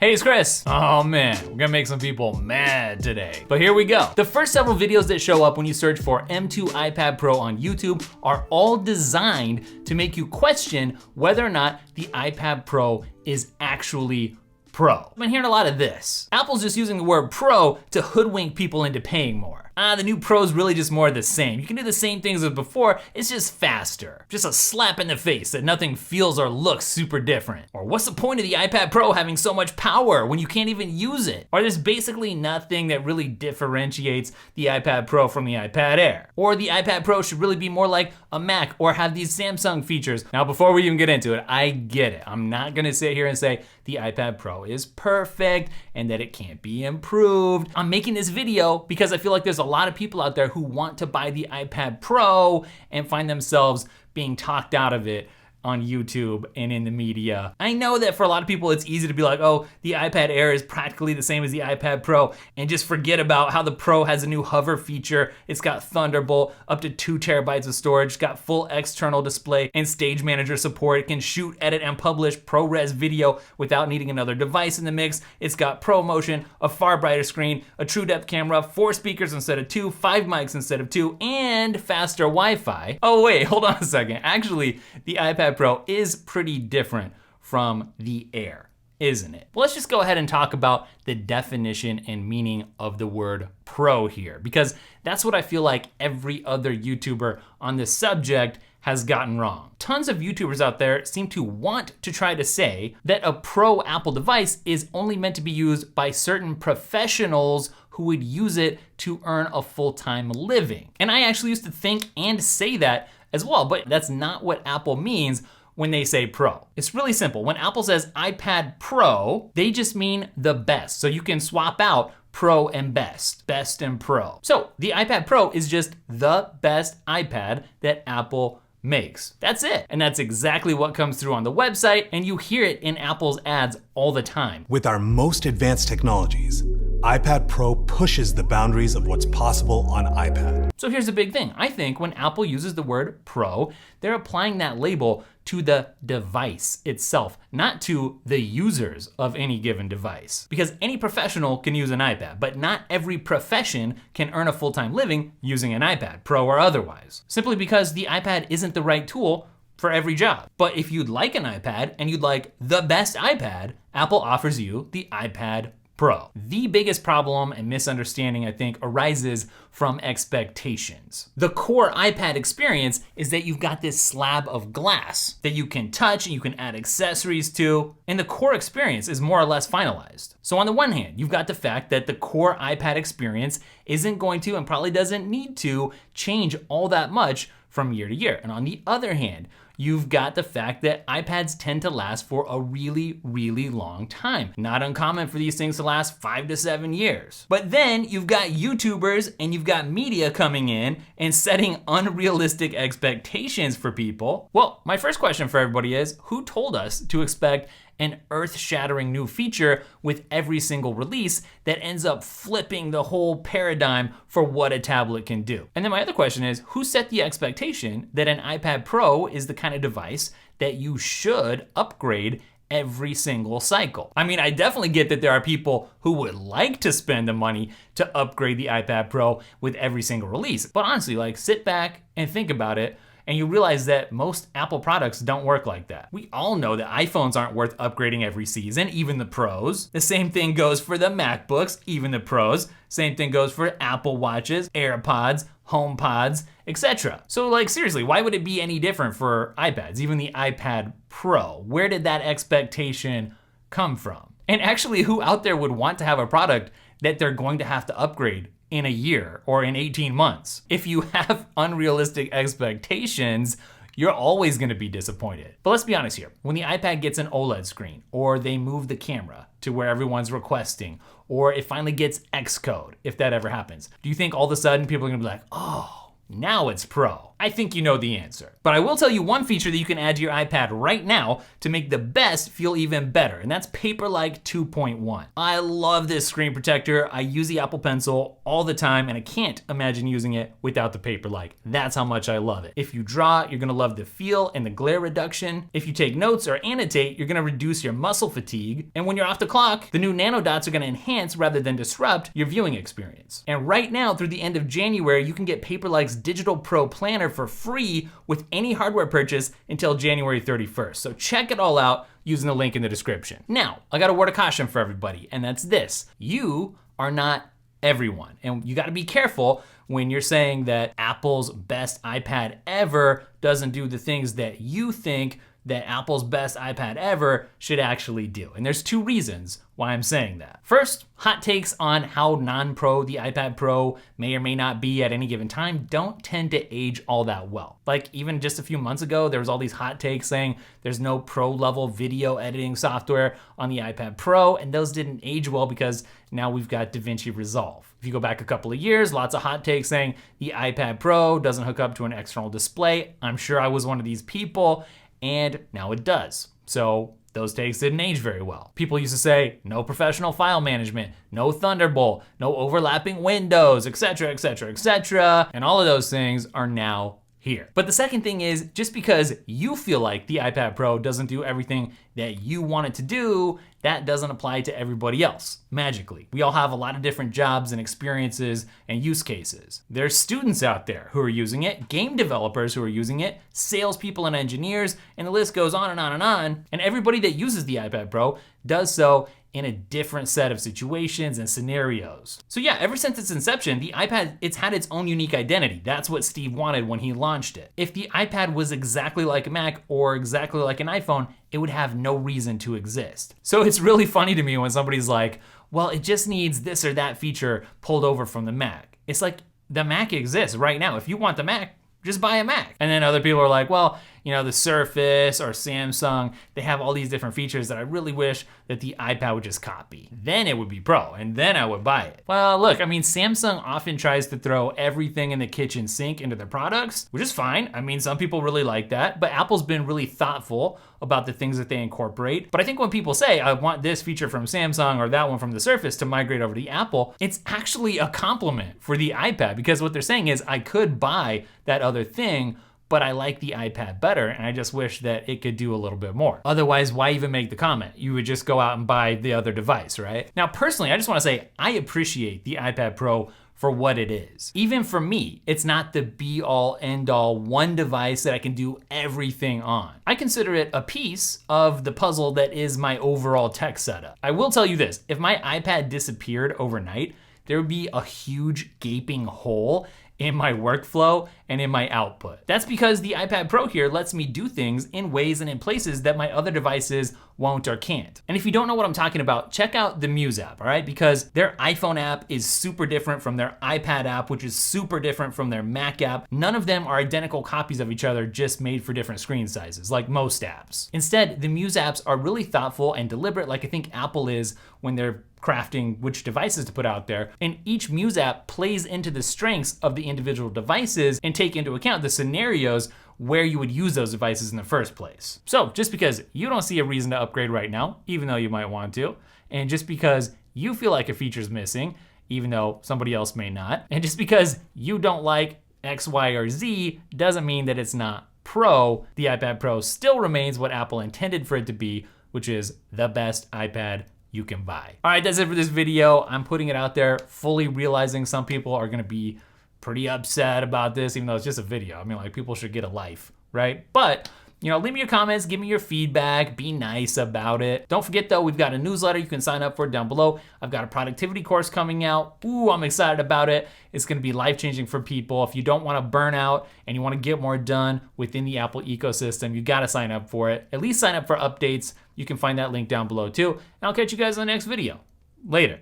Hey, it's Chris. Oh man, we're gonna make some people mad today. But here we go. The first several videos that show up when you search for M2 iPad Pro on YouTube are all designed to make you question whether or not the iPad Pro is actually Pro. I've been hearing a lot of this. Apple's just using the word Pro to hoodwink people into paying more. The new Pro's really just more of the same. You can do the same things as before, it's just faster. Just a slap in the face that nothing feels or looks super different. Or what's the point of the iPad Pro having so much power when you can't even use it? Or there's basically nothing that really differentiates the iPad Pro from the iPad Air. Or the iPad Pro should really be more like a Mac or have these Samsung features. Now, before we even get into it, I get it. I'm not gonna sit here and say the iPad Pro is perfect and that it can't be improved. I'm making this video because I feel like there's a lot of people out there who want to buy the iPad Pro and find themselves being talked out of it on YouTube and in the media. I know that for a lot of people, it's easy to be like, oh, the iPad Air is practically the same as the iPad Pro, and just forget about how the Pro has a new hover feature. It's got Thunderbolt, up to 2 terabytes of storage, got full external display and stage manager support. It can shoot, edit, and publish ProRes video without needing another device in the mix. It's got Pro Motion, a far brighter screen, a true depth camera, 4 speakers instead of 2, 5 mics instead of 2, and faster Wi-Fi. Oh wait, hold on a second. Actually, the iPad Pro is pretty different from the Air, isn't it? Well, let's just go ahead and talk about the definition and meaning of the word Pro here, because that's what I feel like every other YouTuber on this subject has gotten wrong. Tons of YouTubers out there seem to want to try to say that a Pro Apple device is only meant to be used by certain professionals who would use it to earn a full-time living. And I actually used to think and say that as well, but that's not what Apple means when they say Pro. It's really simple. When Apple says iPad Pro, they just mean the best. So you can swap out Pro and best and Pro. So the iPad Pro is just the best iPad that Apple makes. That's it. And that's exactly what comes through on the website, and you hear it in Apple's ads all the time. With our most advanced technologies, iPad Pro pushes the boundaries of what's possible on iPad. So here's the big thing. I think when Apple uses the word Pro, they're applying that label to the device itself, not to the users of any given device. Because any professional can use an iPad, but not every profession can earn a full-time living using an iPad, Pro or otherwise. Simply because the iPad isn't the right tool for every job. But if you'd like an iPad and you'd like the best iPad, Apple offers you the iPad Pro. The biggest problem and misunderstanding, I think, arises from expectations. The core iPad experience is that you've got this slab of glass that you can touch and you can add accessories to, and the core experience is more or less finalized. So on the one hand, you've got the fact that the core iPad experience isn't going to and probably doesn't need to change all that much from year to year. And on the other hand, you've got the fact that iPads tend to last for a really, really long time. Not uncommon for these things to last 5 to 7 years. But then you've got YouTubers and you've got media coming in and setting unrealistic expectations for people. Well, my first question for everybody is, who told us to expect an earth-shattering new feature with every single release that ends up flipping the whole paradigm for what a tablet can do? And then my other question is, who set the expectation that an iPad Pro is the kind of device that you should upgrade every single cycle? I mean, I definitely get that there are people who would like to spend the money to upgrade the iPad Pro with every single release. But honestly, like, sit back and think about it, and you realize that most Apple products don't work like that. We all know that iPhones aren't worth upgrading every season, even the Pros. The same thing goes for the MacBooks, even the Pros. Same thing goes for Apple Watches, AirPods, HomePods, etc. So like, seriously, why would it be any different for iPads, even the iPad Pro? Where did that expectation come from? And actually, who out there would want to have a product that they're going to have to upgrade in a year or in 18 months? If you have unrealistic expectations, you're always gonna be disappointed. But let's be honest here. When the iPad gets an OLED screen, or they move the camera to where everyone's requesting, or it finally gets Xcode, if that ever happens, do you think all of a sudden people are gonna be like, oh, now it's Pro? I think you know the answer. But I will tell you one feature that you can add to your iPad right now to make the best feel even better, and that's Paperlike 2.1. I love this screen protector. I use the Apple Pencil all the time, and I can't imagine using it without the Paperlike. That's how much I love it. If you draw, you're gonna love the feel and the glare reduction. If you take notes or annotate, you're gonna reduce your muscle fatigue. And when you're off the clock, the new nano dots are gonna enhance rather than disrupt your viewing experience. And right now, through the end of January, you can get Paperlike's Digital Pro Planner for free with any hardware purchase until January 31st. So check it all out using the link in the description. Now, I got a word of caution for everybody, and that's this. You are not everyone. And you gotta be careful when you're saying that Apple's best iPad ever doesn't do the things that you think that Apple's best iPad ever should actually do. And there's two reasons why I'm saying that. First, hot takes on how non-pro the iPad Pro may or may not be at any given time don't tend to age all that well. Like even just a few months ago, there was all these hot takes saying there's no pro level video editing software on the iPad Pro, and those didn't age well because now we've got DaVinci Resolve. If you go back a couple of years, lots of hot takes saying the iPad Pro doesn't hook up to an external display. I'm sure I was one of these people, and now it does. So those takes didn't age very well. People used to say, no professional file management, no Thunderbolt, no overlapping windows, etc., etc., etc. And all of those things are now here. But the second thing is, just because you feel like the iPad Pro doesn't do everything that you want it to do, that doesn't apply to everybody else, magically. We all have a lot of different jobs and experiences and use cases. There's students out there who are using it, game developers who are using it, salespeople and engineers, and the list goes on and on and on. And everybody that uses the iPad Pro does so in a different set of situations and scenarios. So yeah, ever since its inception, the iPad, it's had its own unique identity. That's what Steve wanted when he launched it. If the iPad was exactly like a Mac or exactly like an iPhone, it would have no reason to exist. So it's really funny to me when somebody's like, well, it just needs this or that feature pulled over from the Mac. It's like, the Mac exists right now. If you want the Mac, just buy a Mac. And then other people are like, well, you know, the Surface or Samsung, they have all these different features that I really wish that the iPad would just copy. Then it would be pro, and then I would buy it. Well, look, I mean, Samsung often tries to throw everything in the kitchen sink into their products, which is fine. I mean, some people really like that, but Apple's been really thoughtful about the things that they incorporate. But I think when people say, I want this feature from Samsung or that one from the Surface to migrate over to Apple, it's actually a compliment for the iPad, because what they're saying is, I could buy that other thing, but I like the iPad better, and I just wish that it could do a little bit more. Otherwise, why even make the comment? You would just go out and buy the other device, right? Now, personally, I just wanna say, I appreciate the iPad Pro for what it is. Even for me, it's not the be all end all one device that I can do everything on. I consider it a piece of the puzzle that is my overall tech setup. I will tell you this, if my iPad disappeared overnight, there would be a huge gaping hole in my workflow and in my output. That's because the iPad Pro here lets me do things in ways and in places that my other devices won't or can't. And if you don't know what I'm talking about, check out the Muse app, all right? Because their iPhone app is super different from their iPad app, which is super different from their Mac app. None of them are identical copies of each other, just made for different screen sizes, like most apps. Instead, the Muse apps are really thoughtful and deliberate, like I think Apple is when they're crafting which devices to put out there. And each Muse app plays into the strengths of the individual devices and take into account the scenarios where you would use those devices in the first place. So just because you don't see a reason to upgrade right now, even though you might want to, and just because you feel like a feature's missing, even though somebody else may not, and just because you don't like X, Y, or Z, doesn't mean that it's not pro. The iPad Pro still remains what Apple intended for it to be, which is the best iPad you can buy. All right, that's it for this video. I'm putting it out there, fully realizing some people are gonna be pretty upset about this, even though it's just a video. I mean, like, people should get a life, right? But, you know, leave me your comments, give me your feedback, be nice about it. Don't forget though, we've got a newsletter you can sign up for down below. I've got a productivity course coming out. Ooh, I'm excited about it. It's gonna be life-changing for people. If you don't wanna burn out and you wanna get more done within the Apple ecosystem, you gotta sign up for it. At least sign up for updates. You can find that link down below too. And I'll catch you guys in the next video. Later.